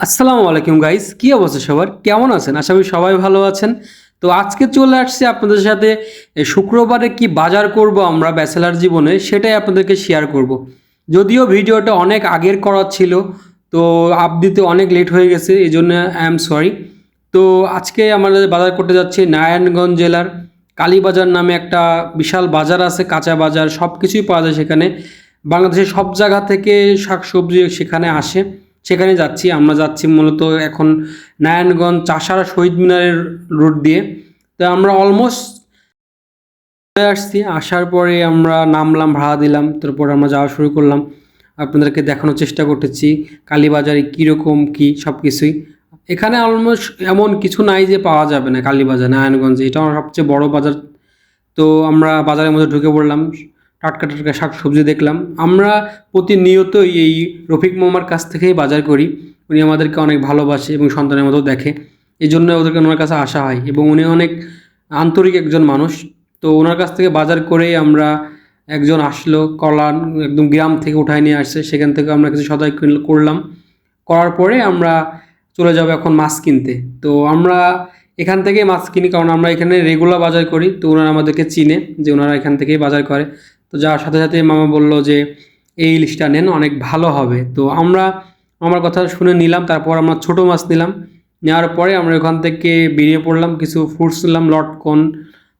আসসালামু আলাইকুম গাইস, কি অবস্থা সবার? কেমন আছেন? আশা করি সবাই ভালো আছেন। তো আজকে চলে আসছি আপনাদের সাথে শুক্রবারে কি বাজার করব আমরা ব্যাচেলার জীবনে সেটাই আপনাদেরকে শেয়ার করব। যদিও ভিডিওটা অনেক আগের করা ছিল, তো আপ দিতে অনেক লেট হয়ে গেছে, এই জন্য আই এম সরি। তো আজকে আমরা বাজার করতে যাচ্ছি নারায়ণগঞ্জ জেলার কালীবাজার নামে একটা বিশাল বাজার আছে, কাঁচা বাজার, সব কিছুই পাওয়া যায় সেখানে। বাংলাদেশের সব জায়গা থেকে শাকসবজি সেখানে আসে, সেখানে যাচ্ছি। আমরা যাচ্ছি মূলত এখন নারায়ণগঞ্জ চাষারা শহীদ মিনারের রুট দিয়ে। তো আমরা অলমোস্ট চলে আসছি। আসার পরে আমরা নামলাম, ভাড়া দিলাম, তারপর আমরা যাওয়া শুরু করলাম। আপনাদেরকে দেখানোর চেষ্টা করতেছি কালীবাজারে কীরকম কী সব কিছুই। এখানে অলমোস্ট এমন কিছু নাই যে পাওয়া যাবে না কালীবাজার নারায়ণগঞ্জে, এটা আমার সবচেয়ে বড় বাজার। তো আমরা বাজারের মধ্যে ঢুকে পড়লাম, টাটকা টাটকা শাক সবজি দেখলাম। আমরা প্রতিনিয়তই এই রফিক মামার কাছ থেকেই বাজার করি। উনি আমাদেরকে অনেক ভালোবাসে এবং সন্তানের মতো দেখে, এই জন্য ওদেরকে ওনার কাছে আসা হয় এবং উনি অনেক আন্তরিক একজন মানুষ। তো ওনার কাছ থেকে বাজার করেই আমরা, একজন আসলো কলা একদম গ্রাম থেকে উঠায় নিয়ে আসছে, সেখান থেকে আমরা কিছু সদাই করলাম। করার পরে আমরা চলে যাব এখন মাছ কিনতে। তো আমরা এখান থেকেই মাছ কিনি, কারণ আমরা এখানে রেগুলার বাজার করি। তো ওনারা আমাদেরকে চিনে যে ওনারা এখান থেকেই বাজার করে। তো যাওয়ার সাথে সাথে মামা বলল যে এই ইলিশটা নেন, অনেক ভালো হবে। তো আমরা আমার কথা শুনে নিলাম, তারপর আমরা ছোট মাছ নিলাম। নেওয়ার পরে আমরা ওখান থেকে বেরিয়ে পড়লাম, কিছু ফ্রুটস নিলাম, লটকন,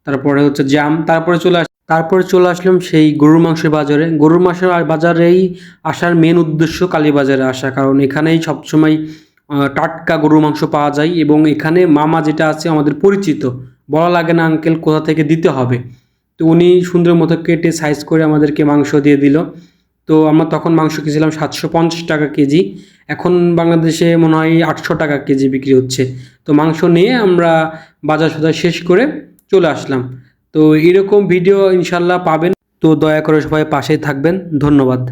তারপরে হচ্ছে জ্যাম। তারপরে চলে আসলাম সেই গরুর মাংসের বাজারে। গরুর মাংসের বাজারেই আসার মেন উদ্দেশ্য কালীবাজারে আসা, কারণ এখানেই সবসময় টাটকা গরুর মাংস পাওয়া যায় এবং এখানে মামা যেটা আছে আমাদের পরিচিত, বলা লাগে না আঙ্কেল কোথা থেকে দিতে হবে। তো উনি সুন্দর মতো কেটে সাইজ করে আমাদেরকে মাংস দিয়ে দিল। তো আমরা তখন মাংস কিনছিলাম 750 টাকা কেজি, এখন বাংলাদেশে মনে হয় 800 টাকা কেজি বিক্রি হচ্ছে। তো মাংস নিয়ে আমরা বাজার সদাই শেষ করে চলে আসলাম। তো এরকম ভিডিও ইনশাল্লাহ পাবেন। তো দয়া করে সবাই পাশেই থাকবেন। ধন্যবাদ।